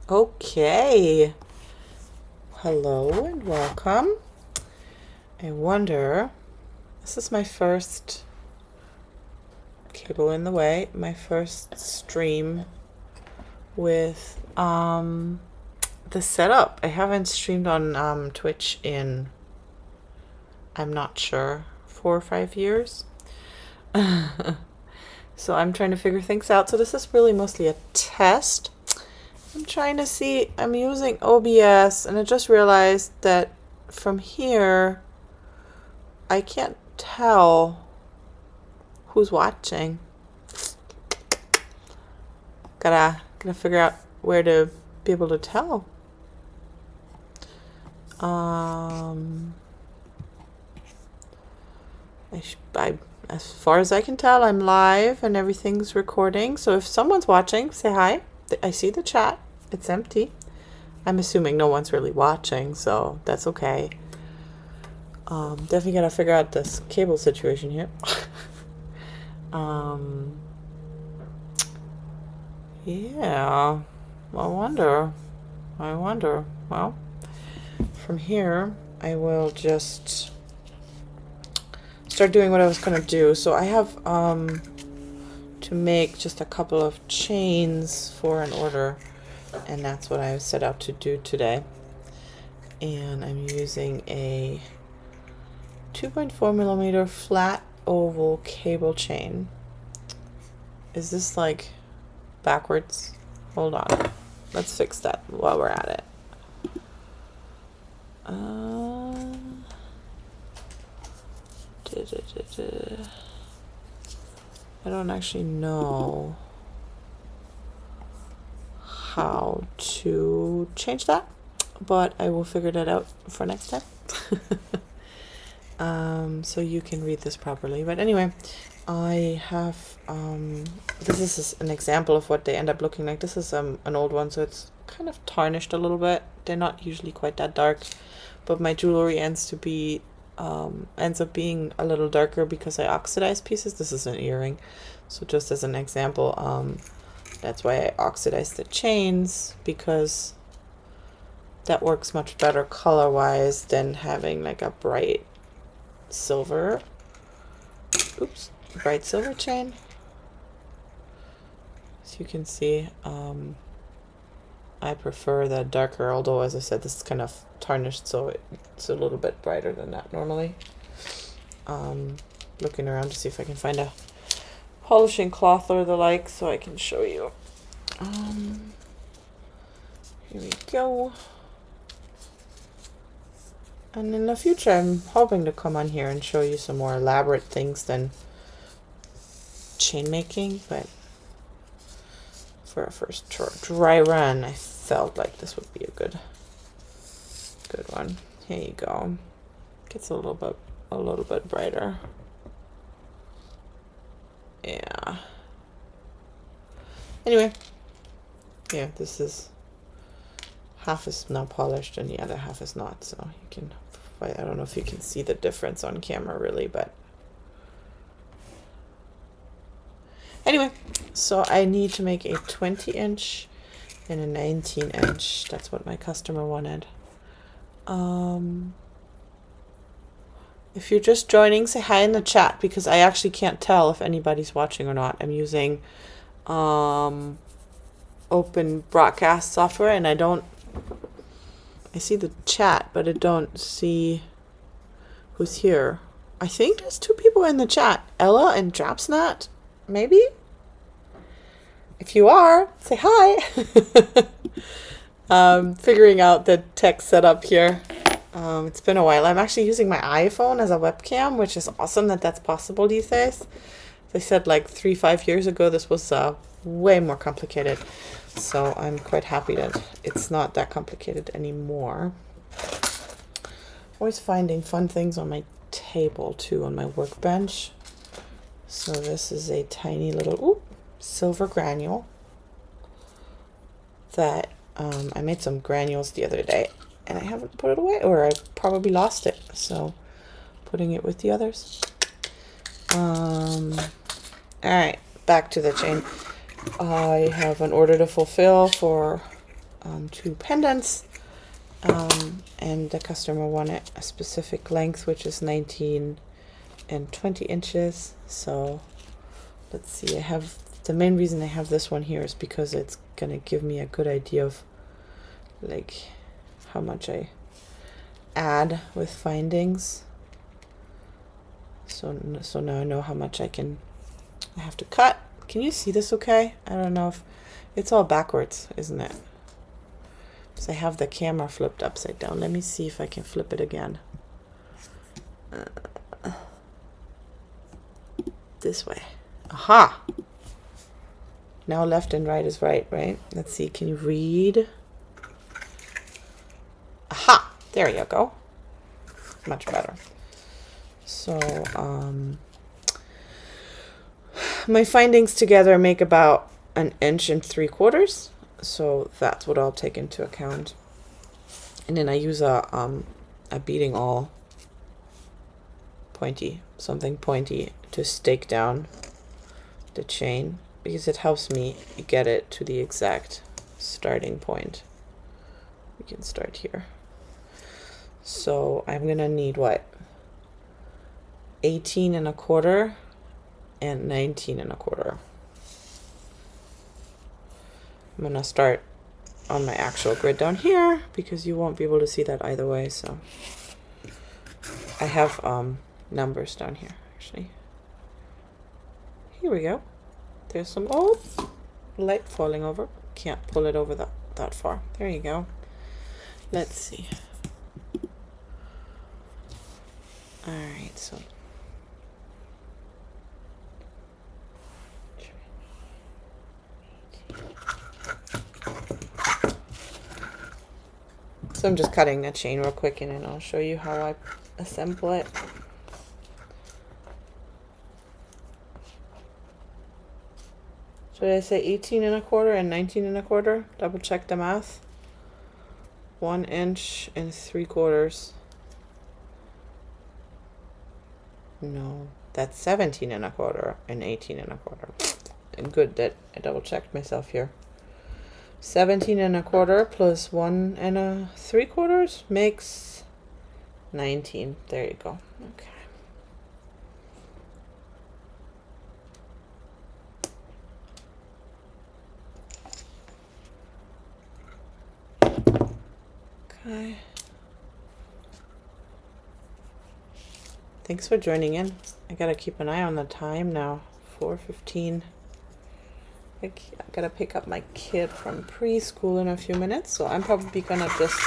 Okay. Hello and welcome. I wonder, this is my first cable in the way, my first stream with the setup. I haven't streamed on Twitch in, I'm not sure, 4 or 5 years. So I'm trying to figure things out. So this is really mostly a test. I'm trying to see, I'm using OBS and I just realized that from here I can't tell who's watching. Gotta figure out where to be able to tell. As far as I can tell, I'm live and everything's recording. So if someone's watching, say hi. I see the chat. It's empty. I'm assuming no one's really watching, so that's okay. Definitely gotta figure out this cable situation here. Yeah. I wonder. Well, from here, I will just start doing what I was gonna do. So I have to make just a couple of chains for an order, and that's what I set out to do today. And I'm using a 2.4mm flat oval cable chain. Is this like backwards? Hold on, let's fix that while we're at it. I don't actually know how to change that, but I will figure that out for next time. So you can read this properly. But anyway, I have this is an example of what they end up looking like. This is an old one, so it's kind of tarnished a little bit. They're not usually quite that dark, but my jewelry ends up being a little darker because I oxidize pieces. This is an earring, so just as an example, that's why I oxidize the chains, because that works much better color wise than having like a bright silver chain. As you can see, I prefer the darker, although as I said, this is kind of tarnished, so it's a little bit brighter than that normally. Looking around to see if I can find a polishing cloth or the like so I can show you. Here we go. And in the future, I'm hoping to come on here and show you some more elaborate things than chain making, but for a first dry run, I felt like this would be a good one. Here you go. Gets a little bit brighter. Yeah. Anyway, yeah, this is half is now polished and the other half is not, so you can, I don't know if you can see the difference on camera really, but anyway, so I need to make a 20-inch and a 19-inch. That's what my customer wanted. If you're just joining, say hi in the chat, because I actually can't tell if anybody's watching or not. I'm using open broadcast software, and I see the chat, but I don't see who's here. I think there's 2 people in the chat, Ella and Dropsnat, maybe? If you are, say hi. Figuring out the tech setup here. It's been a while. I'm actually using my iPhone as a webcam, which is awesome that that's possible these days. As I said, like 3-5 years ago, this was way more complicated. So I'm quite happy that it's not that complicated anymore. Always finding fun things on my table too, on my workbench. So this is a tiny little silver granule that I made some granules the other day and I haven't put it away, or I probably lost it, so putting it with the others. All right, back to the chain. I have an order to fulfill for 2 pendants, and the customer wanted a specific length, which is 19 and 20 inches. So let's see, I have, the main reason I have this one here is because it's gonna give me a good idea of like how much I add with findings. So now I know how much I have to cut. Can you see this okay? I don't know if it's all backwards, isn't it? So I have the camera flipped upside down. Let me see if I can flip it again. This way. Aha! Now left and right is right? Let's see, can you read? Aha! There you go. Much better. So, my findings together make about 1 3/4 inches. So that's what I'll take into account. And then I use a beading awl, something pointy, to stake down the chain, because it helps me get it to the exact starting point. We can start here. So I'm gonna need what? 18 1/4 and 19 1/4. I'm gonna start on my actual grid down here because you won't be able to see that either way. So I have numbers down here actually. Here we go. There's some light falling over. Can't pull it over that far. There you go. Let's see. All right, so I'm just cutting the chain real quick, and then I'll show you how I assemble it. So did I say 18 1/4 and 19 1/4? Double check the math. 1 3/4. No, that's 17 1/4 and 18 1/4. And good that I double checked myself here. 17 1/4 plus 1 3/4 makes 19. There you go. Okay. Okay. Thanks for joining in. I gotta keep an eye on the time now. 4:15. I gotta pick up my kid from preschool in a few minutes, so I'm probably gonna just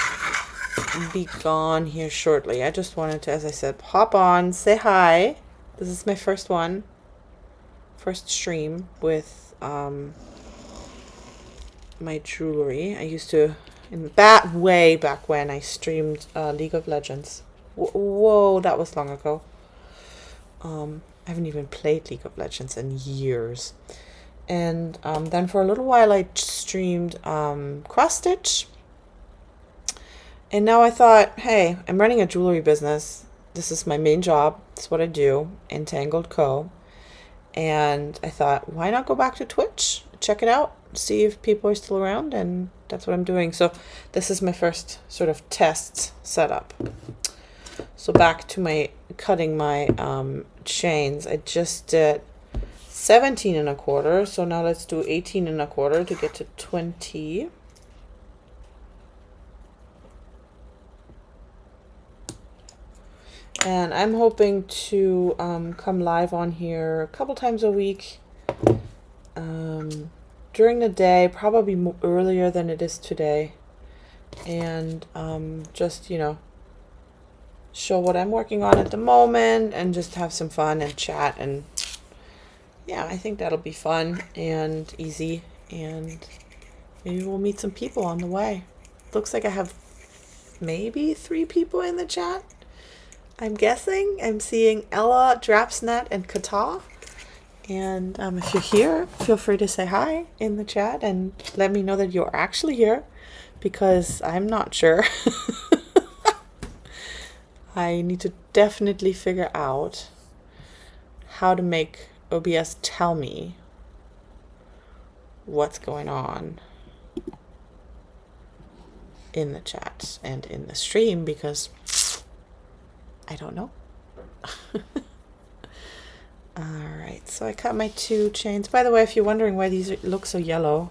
be gone here shortly. I just wanted to, as I said, hop on, say hi. This is my first stream with my jewelry. I used to, way back when, I streamed League of Legends. Whoa, that was long ago. I haven't even played League of Legends in years. And then for a little while I streamed cross stitch. And now I thought, hey, I'm running a jewelry business. This is my main job. It's what I do, Entangled Co. And I thought, why not go back to Twitch? Check it out, see if people are still around, and that's what I'm doing. So this is my first sort of test setup. So back to my cutting my chains. I just did 17 1/4, so now let's do 18 1/4 to get to 20. And I'm hoping to come live on here a couple times a week during the day, probably earlier than it is today, and just, you know, show what I'm working on at the moment and just have some fun and chat. And yeah, I think that'll be fun and easy, and maybe we'll meet some people on the way. Looks like I have maybe 3 people in the chat. I'm guessing. I'm seeing Ella, Drapsnet, and Kata. And if you're here, feel free to say hi in the chat and let me know that you're actually here, because I'm not sure. I need to definitely figure out how to make OBS tell me what's going on. in the chat and in the stream because I don't know. Alright, so I cut my 2 chains. By the way, if you're wondering why these look so yellow,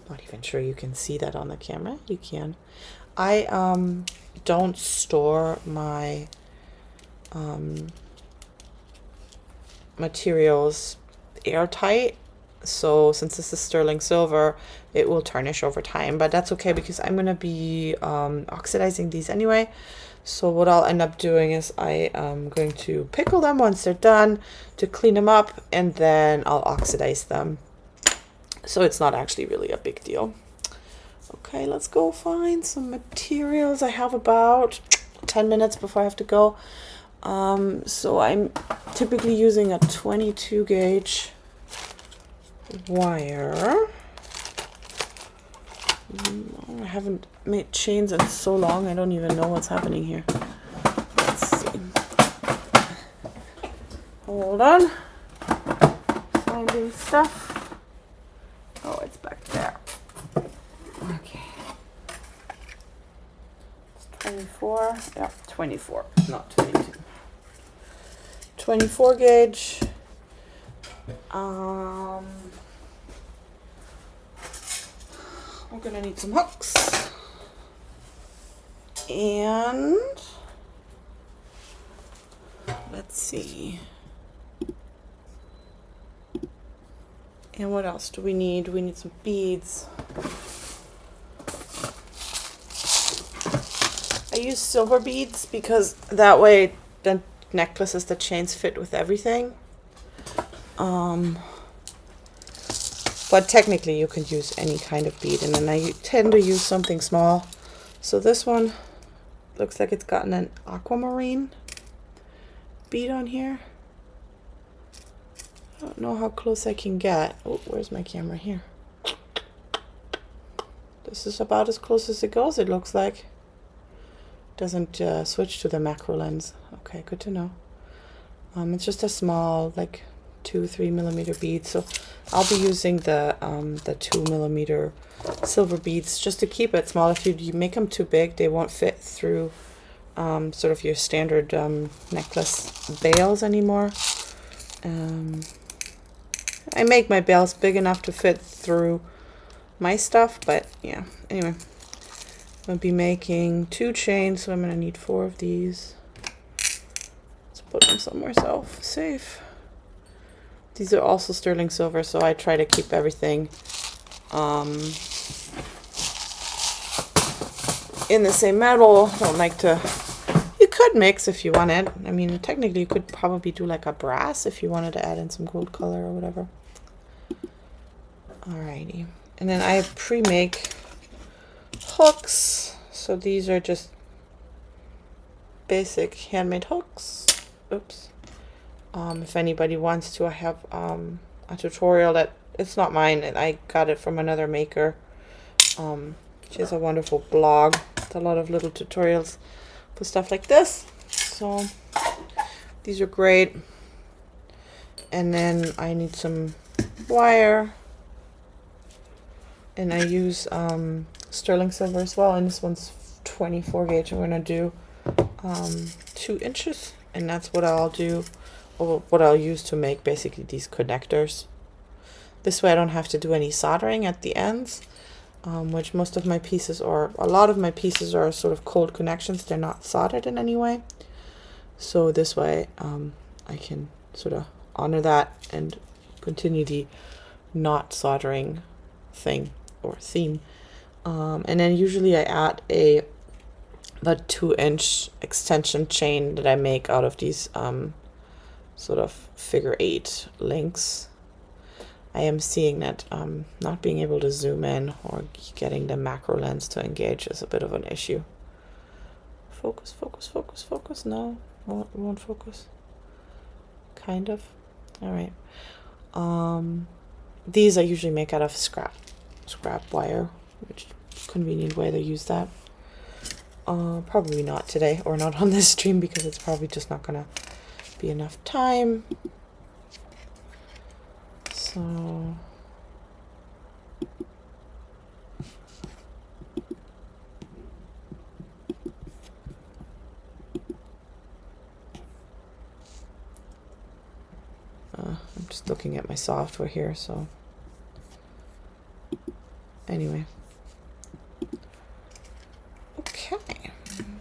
not even sure you can see that on the camera. You can. I don't store my materials airtight, so since this is sterling silver, it will tarnish over time, but that's okay because I'm going to be oxidizing these anyway. So what I'll end up doing is I am going to pickle them once they're done to clean them up, and then I'll oxidize them. So it's not actually really a big deal. Okay, let's go find some materials. I have about 10 minutes before I have to go. So I'm typically using a 22 gauge wire. I haven't made chains in so long, I don't even know what's happening here. Let's see. Hold on. Finding stuff. Oh, it's back there. Okay. It's 24. Yeah, 24, not 22. 24 gauge. We're gonna need some hooks, and let's see. And what else do we need? We need some beads. I use silver beads because that way the necklaces, the chains fit with everything. But technically you can use any kind of bead, and then I tend to use something small. So this one looks like it's gotten an aquamarine bead on here. I don't know how close I can get. Oh, where's my camera? Here. This is about as close as it goes, it looks like. Doesn't switch to the macro lens. Okay, good to know. It's just a small, like 2-3 millimeter bead. So I'll be using the 2 millimeter silver beads just to keep it small. If you make them too big, they won't fit through sort of your standard necklace bails anymore. I make my bails big enough to fit through my stuff, but yeah, anyway. I'll be making 2 chains, so I'm going to need 4 of these. Let's put them somewhere safe. These are also sterling silver, so I try to keep everything in the same metal. I don't like to... You could mix if you wanted. I mean, technically you could probably do like a brass if you wanted to add in some gold color or whatever. Alrighty. And then I pre-make hooks. So these are just basic handmade hooks. Oops. If anybody wants to, I have a tutorial that it's not mine, and I got it from another maker. She has a wonderful blog with a lot of little tutorials for stuff like this. So these are great. And then I need some wire, and I use sterling silver as well, and this one's 24 gauge. I'm gonna do 2 inches, and that's what I'll do, or what I'll use to make basically these connectors. This way I don't have to do any soldering at the ends, which most of my pieces, or a lot of my pieces, are sort of cold connections. They're not soldered in any way. So this way I can sort of honor that and continue the not soldering thing or theme. And then usually I add a 2-inch extension chain that I make out of these sort of figure 8 links. I am seeing that not being able to zoom in or getting the macro lens to engage is a bit of an issue. Focus, focus, focus, focus. No, won't focus. Kind of. All right. These I usually make out of scrap wire, which is a convenient way to use that. Probably not today, or not on this stream, because it's probably just not gonna be enough time. So looking at my software here, so anyway. Okay,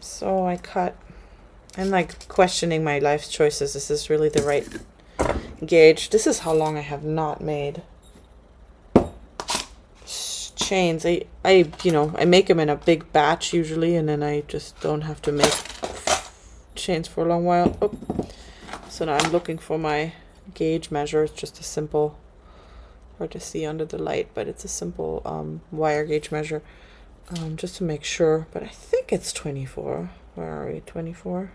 so I'm like questioning my life choices. Is this really the right gauge? This is how long I have not made chains. I you know, I make them in a big batch usually, and then I just don't have to make chains for a long while. Oh. So now I'm looking for my gauge measure. It's just a simple, hard to see under the light, but it's a simple wire gauge measure, just to make sure. But I think it's 24. Where are we? 24?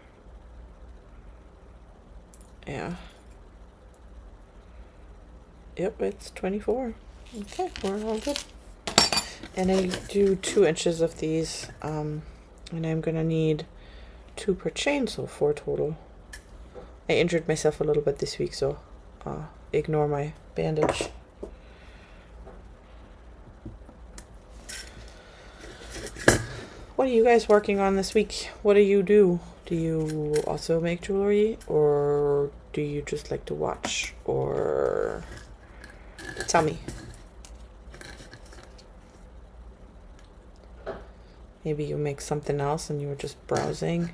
Yeah. Yep, it's 24. Okay, we're all good. And I do 2 inches of these, and I'm gonna need 2 per chain, so 4 total. I injured myself a little bit this week, so ignore my bandage. What are you guys working on this week? What do you do? Do you also make jewelry, or do you just like to watch? Or tell me. Maybe you make something else and you were just browsing.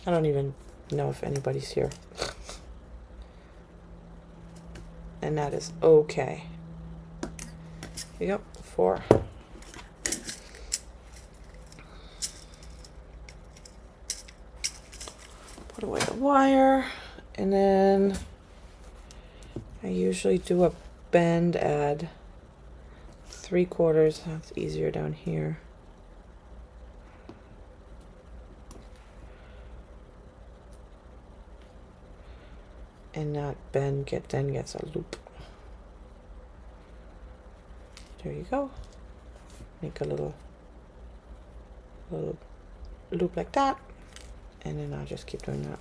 I don't even know if anybody's here. And that is okay. Yep, 4. Put away the wire, and then I usually do a bend add 3/4. That's easier down here. And that bend then gets a loop. There you go. Make a little loop like that, and then I'll just keep doing that.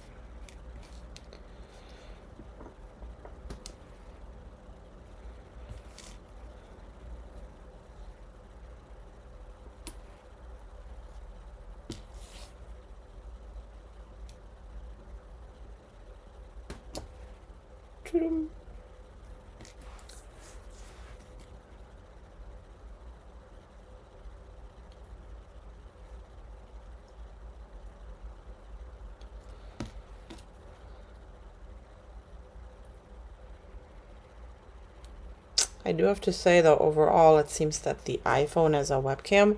I do have to say though, overall it seems that the iPhone as a webcam,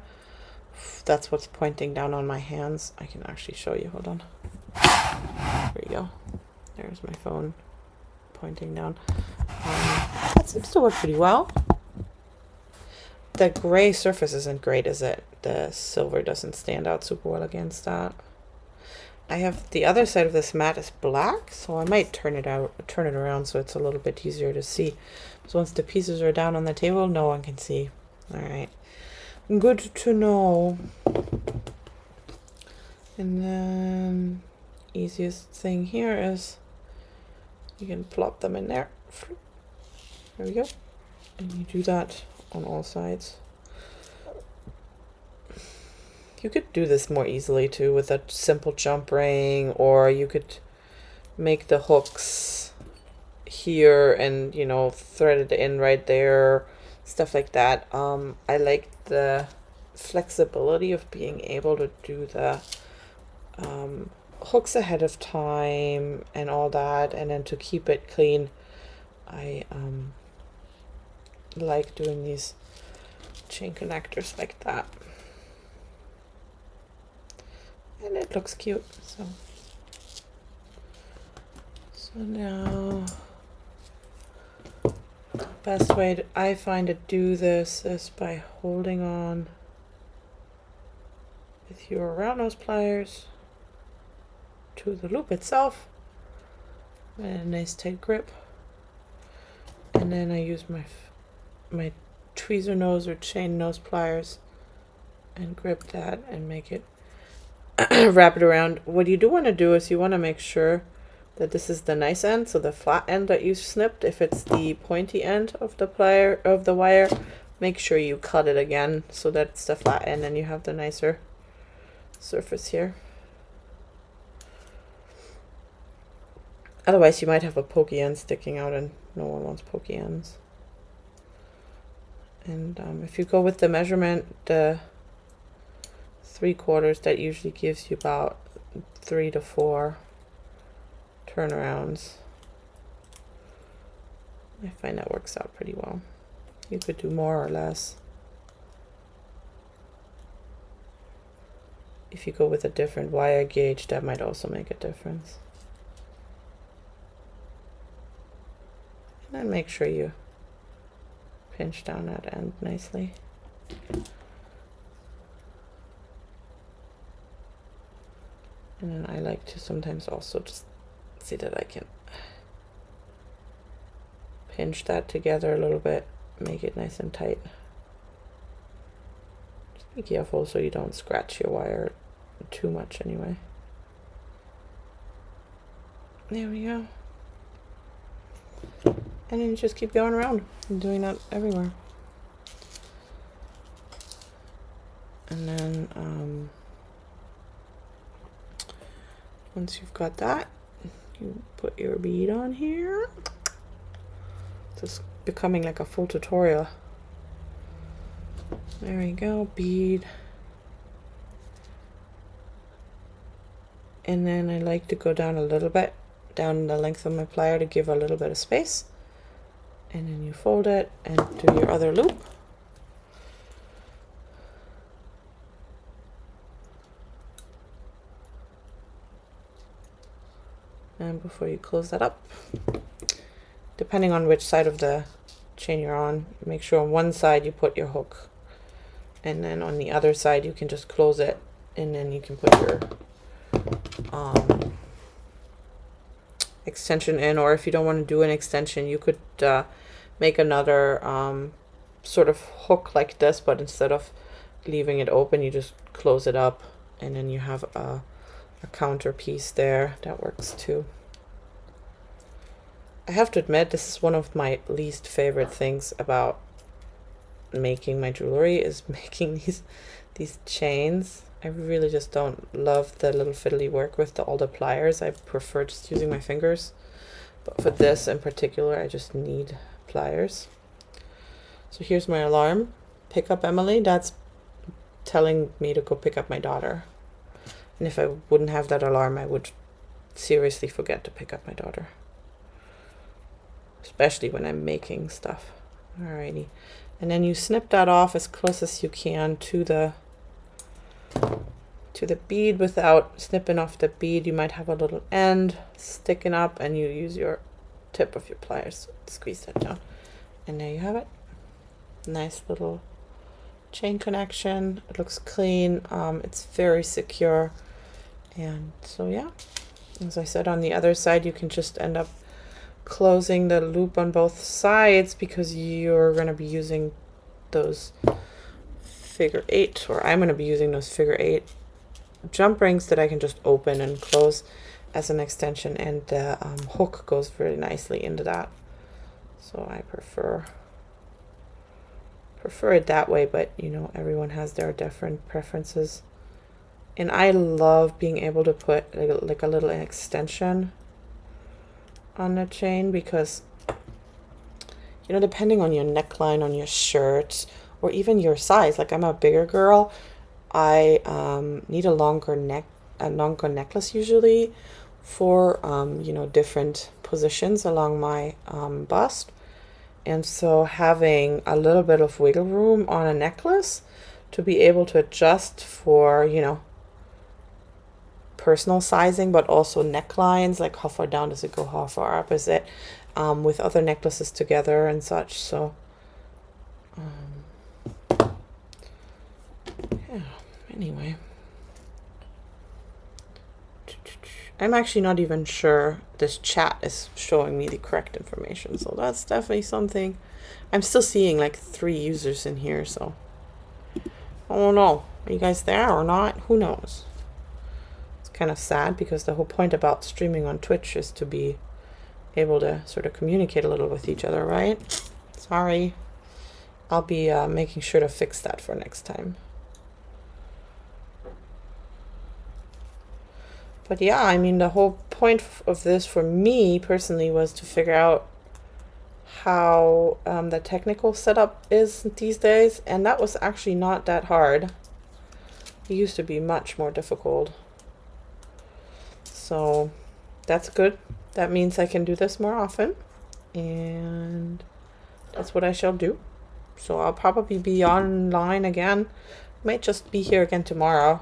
that's what's pointing down on my hands. I can actually show you, hold on. There you go. There's my phone pointing down. That seems to work pretty well. The gray surface isn't great, is it? The silver doesn't stand out super well against that. I have the other side of this mat is black, so I might turn it around so it's a little bit easier to see. So once the pieces are down on the table, no one can see. All right, good to know. And then easiest thing here is you can plop them in there. There we go. And you do that on all sides. You could do this more easily too with a simple jump ring, or you could make the hooks here and, you know, thread it in right there, stuff like that. I like the flexibility of being able to do the hooks ahead of time and all that, and then to keep it clean, I like doing these chain connectors like that. And it looks cute. So now the best way I find to do this is by holding on with your round nose pliers to the loop itself, and a nice tight grip. And then I use my tweezer nose or chain nose pliers and grip that and make it wrap it around. What you do want to do is you want to make sure that this is the nice end, so the flat end that you snipped. If it's the pointy end of the plier of the wire, make sure you cut it again so that it's the flat end and you have the nicer surface here. Otherwise you might have a pokey end sticking out, and no one wants pokey ends. And if you go with the measurement, the 3/4, that usually gives you about 3 to 4 turnarounds. I find that works out pretty well. You could do more or less. If you go with a different wire gauge, that might also make a difference. And then make sure you pinch down that end nicely. And then I like to sometimes also just see that I can pinch that together a little bit, make it nice and tight. Just be careful so you don't scratch your wire too much anyway. There we go. And then you just keep going around and doing that everywhere. And then once you've got that, you put your bead on here. It's becoming like a full tutorial. There we go, bead. And then I like to go down a little bit, down the length of my plier to give a little bit of space. And then you fold it and do your other loop. And before you close that up, depending on which side of the chain you're on, make sure on one side you put your hook, and then on the other side you can just close it, and then you can put your extension in. Or if you don't want to do an extension, you could make another sort of hook like this, but instead of leaving it open, you just close it up, and then you have a counter piece there. That works too. I have to admit, this is one of my least favorite things about making my jewelry, is making these chains. I really just don't love the little fiddly work with all the pliers. I prefer just using my fingers. But for this in particular, I just need pliers. So here's my alarm. Pick up Emily. That's telling me to go pick up my daughter. And if I wouldn't have that alarm, I would seriously forget to pick up my daughter. Especially when I'm making stuff. Alrighty. And then you snip that off as close as you can to the bead without snipping off the bead. You might have a little end sticking up, and you use your tip of your pliers to squeeze that down. And there you have it. Nice little chain connection. It looks clean. It's very secure. And so yeah, as I said, on the other side you can just end up closing the loop on both sides, because you're going to be using those figure 8, or I'm going to be using those figure 8 jump rings that I can just open and close as an extension, and the hook goes very nicely into that. So I prefer it that way, but you know, everyone has their different preferences. And I love being able to put like a little extension on the chain, because you know, depending on your neckline on your shirt, or even your size, like I'm a bigger girl, I need a longer necklace usually for you know, different positions along my bust. And so having a little bit of wiggle room on a necklace to be able to adjust for, you know, personal sizing, but also necklines, like how far down does it go, how far up is it, with other necklaces together and such. So yeah, anyway, I'm actually not even sure this chat is showing me the correct information, so that's definitely something. I'm still seeing like 3 users in here, so I don't know, are you guys there or not? Who knows? Kind of sad, because the whole point about streaming on Twitch is to be able to sort of communicate a little with each other, right? Sorry. I'll be making sure to fix that for next time. But yeah, I mean, the whole point of this for me personally was to figure out how the technical setup is these days, and that was actually not that hard. It used to be much more difficult. So that's good. That means I can do this more often, and that's what I shall do. So I'll probably be online again. Might just be here again tomorrow,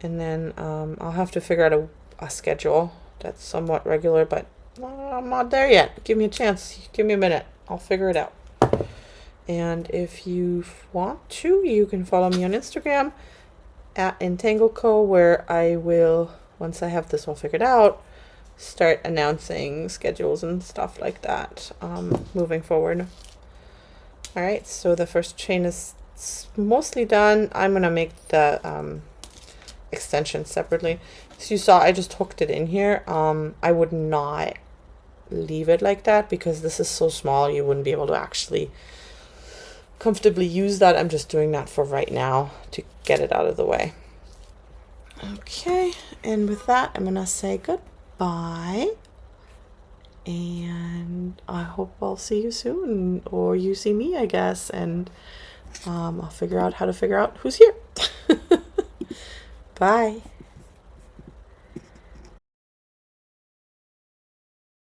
and then I'll have to figure out a schedule that's somewhat regular, but I'm not there yet. Give me a chance. Give me a minute. I'll figure it out. And if you want to, you can follow me on Instagram at EntangleCo, where I will, once I have this all figured out, start announcing schedules and stuff like that moving forward. All right, so the first chain is mostly done. I'm gonna make the extension separately. So you saw I just hooked it in here. I would not leave it like that because this is so small you wouldn't be able to actually comfortably use that. I'm just doing that for right now to get it out of the way. Okay, and with that I'm gonna say goodbye, and I hope I'll see you soon, or you see me, I guess, and I'll figure out how to figure out who's here. Bye.